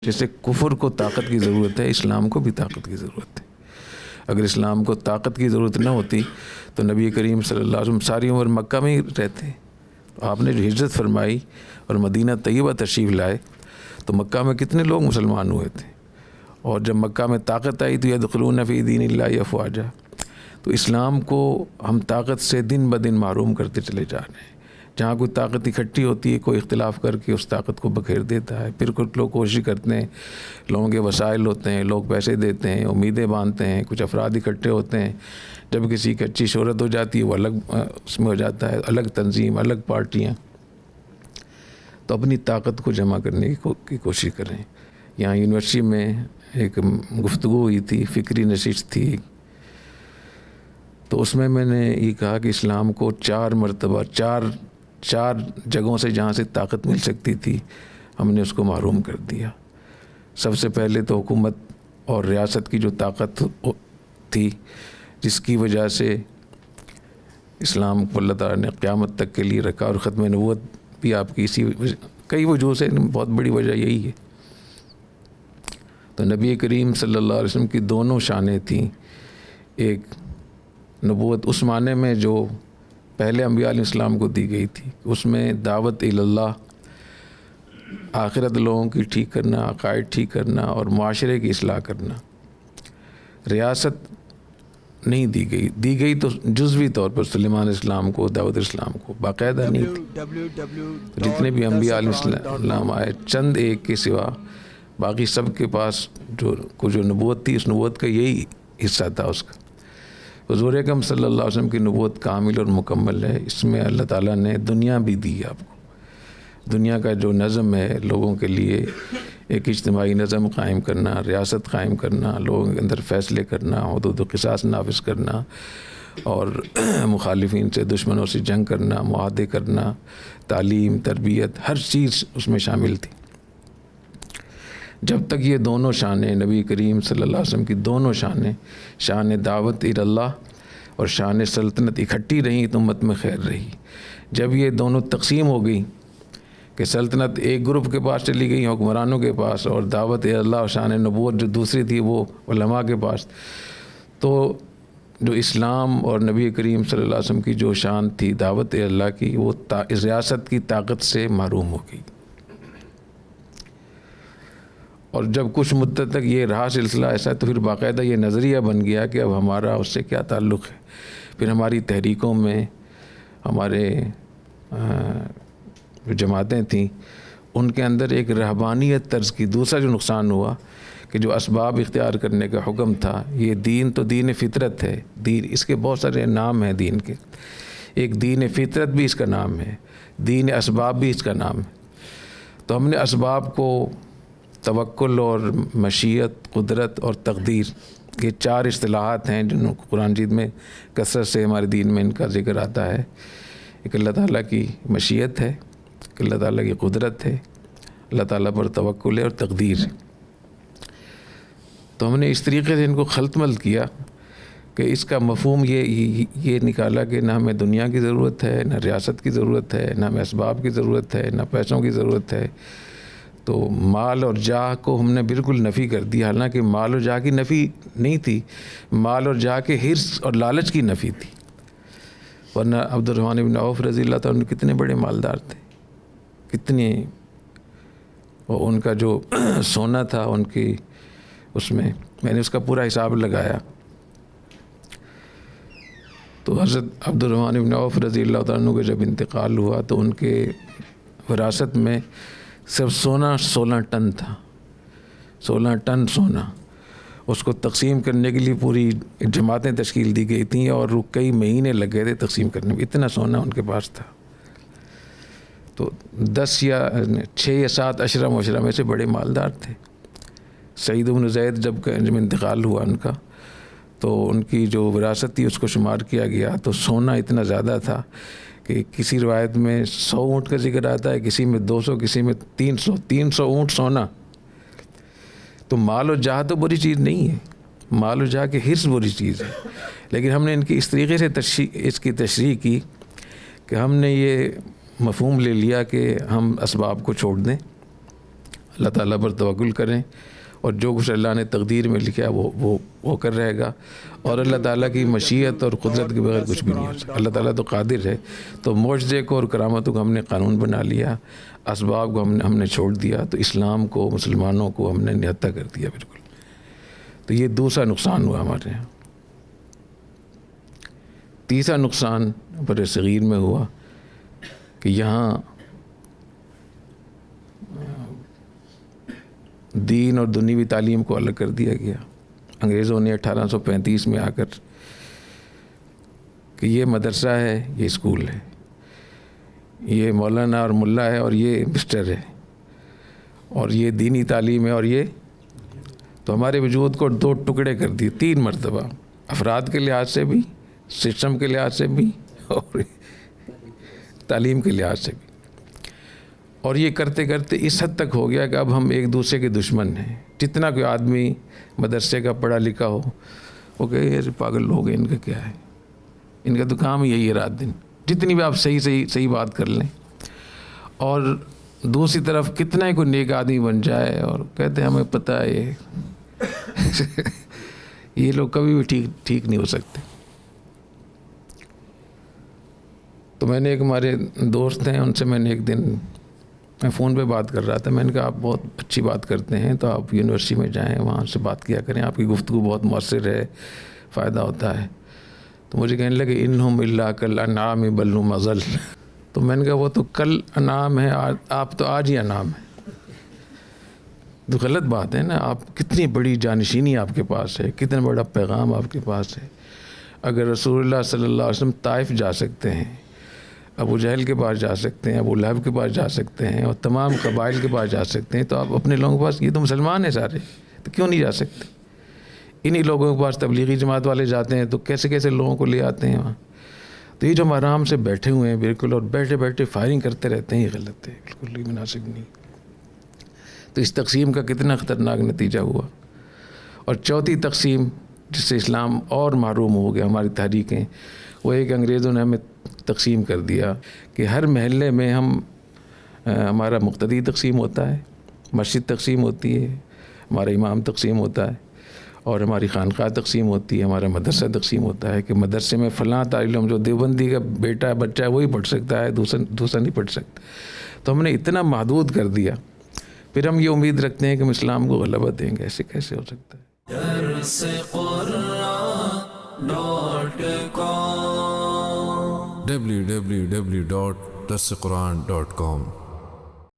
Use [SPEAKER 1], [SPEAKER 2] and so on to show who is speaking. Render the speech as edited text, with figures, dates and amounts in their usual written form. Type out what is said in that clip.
[SPEAKER 1] جیسے کفر کو طاقت کی ضرورت ہے، اسلام کو بھی طاقت کی ضرورت ہے۔ اگر اسلام کو طاقت کی ضرورت نہ ہوتی تو نبی کریم صلی اللہ علیہ وسلم ساری عمر مکہ میں ہی رہتے۔ آپ نے جو ہجرت فرمائی اور مدینہ طیبہ تشریف لائے تو مکہ میں کتنے لوگ مسلمان ہوئے تھے، اور جب مکہ میں طاقت آئی تو یدخلون فی دین اللہ افواجا۔ تو اسلام کو ہم طاقت سے دن بدن محروم کرتے چلے جا رہے ہیں۔ جہاں کوئی طاقت اکٹھی ہوتی ہے، کوئی اختلاف کر کے اس طاقت کو بکھیر دیتا ہے۔ پھر کچھ لوگ کوشش کرتے ہیں، لوگوں کے وسائل ہوتے ہیں، لوگ پیسے دیتے ہیں، امیدیں باندھتے ہیں، کچھ افراد اکٹھے ہوتے ہیں، جب کسی کی اچھی شہرت ہو جاتی ہے وہ الگ اس میں ہو جاتا ہے، الگ تنظیم، الگ پارٹیاں۔ تو اپنی طاقت کو جمع کرنے کی کوشش کریں۔ یہاں یونیورسٹی میں ایک گفتگو ہوئی تھی، فکری نشست تھی، تو اس میں نے یہ کہا کہ اسلام کو چار مرتبہ چار جگہوں سے جہاں سے طاقت مل سکتی تھی ہم نے اس کو محروم کر دیا۔ سب سے پہلے تو حکومت اور ریاست کی جو طاقت تھی، جس کی وجہ سے اسلام کو اللہ تعالیٰ نے قیامت تک کے لیے رکھا، اور ختم نبوت بھی آپ کی کئی وجوہ سے بہت بڑی وجہ یہی ہے۔ تو نبی کریم صلی اللہ علیہ وسلم کی دونوں شانیں تھیں، ایک نبوت اس معنی میں جو پہلے انبیاء علیہ السلام کو دی گئی تھی، اس میں دعوت اللہ، آخرت لوگوں کی ٹھیک کرنا، عقائد ٹھیک کرنا اور معاشرے کی اصلاح کرنا۔ ریاست نہیں دی گئی تو جزوی طور پر سلیمان اسلام کو، دعوت اسلام کو، باقاعدہ نہیں تھی۔ جتنے بھی انبیاء علیہ السلام آئے، چند ایک کے سوا باقی سب کے پاس جو نبوت تھی، اس نبوت کا یہی حصہ تھا اس کا۔ حضور اکرم صلی اللہ علیہ وسلم کی نبوت کامل اور مکمل ہے۔ اس میں اللہ تعالیٰ نے دنیا بھی دی ہے آپ کو۔ دنیا کا جو نظم ہے، لوگوں کے لیے ایک اجتماعی نظم قائم کرنا، ریاست قائم کرنا، لوگوں کے اندر فیصلے کرنا، حدود و قصاص نافذ کرنا، اور مخالفین سے، دشمنوں سے جنگ کرنا، معاہدے کرنا، تعلیم، تربیت، ہر چیز اس میں شامل تھی۔ جب تک یہ دونوں شانیں، نبی کریم صلی اللہ علیہ وسلم کی دونوں شانیں، شان دعوت اللہ اور شان سلطنت اکٹھی رہیں تو امت میں خیر رہی۔ جب یہ دونوں تقسیم ہو گئی کہ سلطنت ایک گروپ کے پاس چلی گئی، حکمرانوں کے پاس، اور دعوت اللہ اور شان نبوت جو دوسری تھی وہ علماء کے پاس، تو جو اسلام اور نبی کریم صلی اللہ علیہ وسلم کی جو شان تھی دعوت اللہ کی، وہ اس ریاست کی طاقت سے محروم ہو گئی۔ اور جب کچھ مدت تک یہ رہا سلسلہ ایسا، تو پھر باقاعدہ یہ نظریہ بن گیا کہ اب ہمارا اس سے کیا تعلق ہے۔ پھر ہماری تحریکوں میں، ہمارے جو جماعتیں تھیں ان کے اندر ایک رہبانیت طرز کی، دوسرا جو نقصان ہوا کہ جو اسباب اختیار کرنے کا حکم تھا، یہ دین تو دین فطرت ہے، دین اس کے بہت سارے نام ہیں دین کے، ایک دین فطرت بھی اس کا نام ہے، دین اسباب بھی اس کا نام ہے۔ تو ہم نے اسباب کو توکل اور مشیت، قدرت اور تقدیر، یہ چار اصطلاحات ہیں جن کو قرآن مجید میں کثرت سے ہمارے دین میں ان کا ذکر آتا ہے۔ ایک اللہ تعالیٰ کی مشیت ہے، ایک اللہ تعالیٰ کی قدرت ہے، اللہ تعالیٰ پر توکل ہے، اور تقدیر ہے۔ تو ہم نے اس طریقے سے ان کو خلط ملط کیا کہ اس کا مفہوم یہ نکالا کہ نہ ہمیں دنیا کی ضرورت ہے، نہ ریاست کی ضرورت ہے، نہ ہمیں اسباب کی ضرورت ہے، نہ پیسوں کی ضرورت ہے۔ تو مال اور جاہ کو ہم نے بالکل نفی کر دیا، حالانکہ مال اور جاہ کی نفی نہیں تھی، مال اور جاہ کے حرص اور لالچ کی نفی تھی۔ ورنہ عبد الرحمن بن عوف رضی اللہ تعالیٰ عنہ کتنے بڑے مالدار تھے، کتنے، اور ان کا جو سونا تھا ان کی، اس میں نے اس کا پورا حساب لگایا، تو حضرت عبد الرحمن بن عوف رضی اللہ تعالیٰ عنہ کا جب انتقال ہوا تو ان کے وراثت میں صرف سونا 16 ٹن تھا، 16 ٹن سونا۔ اس کو تقسیم کرنے کے لیے پوری جماعتیں تشکیل دی گئی تھیں، اور کئی مہینے لگ گئے تھے تقسیم کرنے میں، اتنا سونا ان کے پاس تھا۔ تو 6 یا 7 اشرا معاشرہ میں سے بڑے مالدار تھے۔ سعید بن زید جب انتقال ہوا ان کا، تو ان کی جو وراثت تھی اس کو شمار کیا گیا تو سونا اتنا زیادہ تھا کہ کسی روایت میں 100 اونٹ کا ذکر آتا ہے، کسی میں 200، کسی میں 300 اونٹ سونا۔ تو مال و جاہ تو بری چیز نہیں ہے، مال و جاہ کے حرص بری چیز ہے، لیکن ہم نے ان کی اس طریقے سے اس کی تشریح کی کہ ہم نے یہ مفہوم لے لیا کہ ہم اسباب کو چھوڑ دیں، اللہ تعالیٰ پر توکل کریں، اور جو کچھ اللہ نے تقدیر میں لکھا ہے وہ کر رہے گا، اور اللہ تعالیٰ کی مشیت اور قدرت کے بغیر کچھ بھی نہیں ہو سکتا۔ اللہ تعالیٰ تو قادر ہے۔ تو معجزے کو اور کرامتوں کو ہم نے قانون بنا لیا، اسباب کو ہم نے چھوڑ دیا، تو اسلام کو، مسلمانوں کو ہم نے نہتہ کر دیا بالکل۔ تو یہ دوسرا نقصان ہوا ہمارے یہاں۔ تیسرا نقصان بر صغیر میں ہوا کہ یہاں دین اور دنیوی تعلیم کو الگ کر دیا گیا۔ انگریزوں نے 1835 میں آ کر کہ یہ مدرسہ ہے، یہ اسکول ہے، یہ مولانا اور ملا ہے، اور یہ مسٹر ہے، اور یہ دینی تعلیم ہے، اور یہ تو ہمارے وجود کو دو ٹکڑے کر دیے 3 مرتبہ، افراد کے لحاظ سے بھی، سسٹم کے لحاظ سے بھی، اور تعلیم کے لحاظ سے بھی۔ اور یہ کرتے کرتے اس حد تک ہو گیا کہ اب ہم ایک دوسرے کے دشمن ہیں۔ جتنا کوئی آدمی مدرسے کا پڑھا لکھا ہو وہ کہ یہ پاگل لوگ ہیں، ان کا کیا ہے، ان کا تو کام یہی ہے رات دن، جتنی بھی آپ صحیح بات کر لیں۔ اور دوسری طرف کتنا ہی کوئی نیک آدمی بن جائے اور کہتے ہیں ہمیں پتہ ہے یہ لوگ کبھی بھی ٹھیک نہیں ہو سکتے۔ تو میں نے ایک ہمارے دوست ہیں، ان سے میں نے ایک دن میں فون پہ بات کر رہا تھا، میں نے کہا آپ بہت اچھی بات کرتے ہیں، تو آپ یونیورسٹی میں جائیں، وہاں سے بات کیا کریں، آپ کی گفتگو بہت مؤثر ہے، فائدہ ہوتا ہے۔ تو مجھے کہنے لگے انہم الا کالانعام بل ہم اضل۔ تو میں نے کہا وہ تو کل انعام ہے، آپ تو آج ہی انعام ہیں۔ تو غلط بات ہے نا، آپ کتنی بڑی جانشینی آپ کے پاس ہے، کتنا بڑا پیغام آپ کے پاس ہے۔ اگر رسول اللہ صلی اللہ علیہ وسلم طائف جا سکتے ہیں، ابو جہل کے پاس جا سکتے ہیں، ابو لہب کے پاس جا سکتے ہیں، اور تمام قبائل کے پاس جا سکتے ہیں، تو آپ اپنے لوگوں کے پاس، یہ تو مسلمان ہیں سارے، تو کیوں نہیں جا سکتے؟ انہی لوگوں کے پاس تبلیغی جماعت والے جاتے ہیں، تو کیسے لوگوں کو لے آتے ہیں وہاں۔ تو یہ جو ہم آرام سے بیٹھے ہوئے ہیں بالکل، اور بیٹھے بیٹھے فائرنگ کرتے رہتے ہیں، یہ غلط ہے، بالکل بھی مناسب نہیں۔ تو اس تقسیم کا کتنا خطرناک نتیجہ ہوا۔ اور چوتھی تقسیم جس سے اسلام اور محروم ہو گیا، ہماری تحریکیں، وہ ایک انگریزوں نے ہمیں تقسیم کر دیا کہ ہر محلے میں ہمارا مقتدی تقسیم ہوتا ہے، مسجد تقسیم ہوتی ہے، ہمارا امام تقسیم ہوتا ہے، اور ہماری خانقاہ تقسیم ہوتی ہے، ہمارا مدرسہ تقسیم ہوتا ہے کہ مدرسے میں فلاں تعلیم جو دیوبندی کا بیٹا بچہ ہے وہی پڑھ سکتا ہے، دوسرا نہیں پڑھ سکتا۔ تو ہم نے اتنا محدود کر دیا، پھر ہم یہ امید رکھتے ہیں کہ ہم اسلام کو غلبہ دیں گے، ایسے کیسے ہو سکتا ہے؟
[SPEAKER 2] www.darsequran.com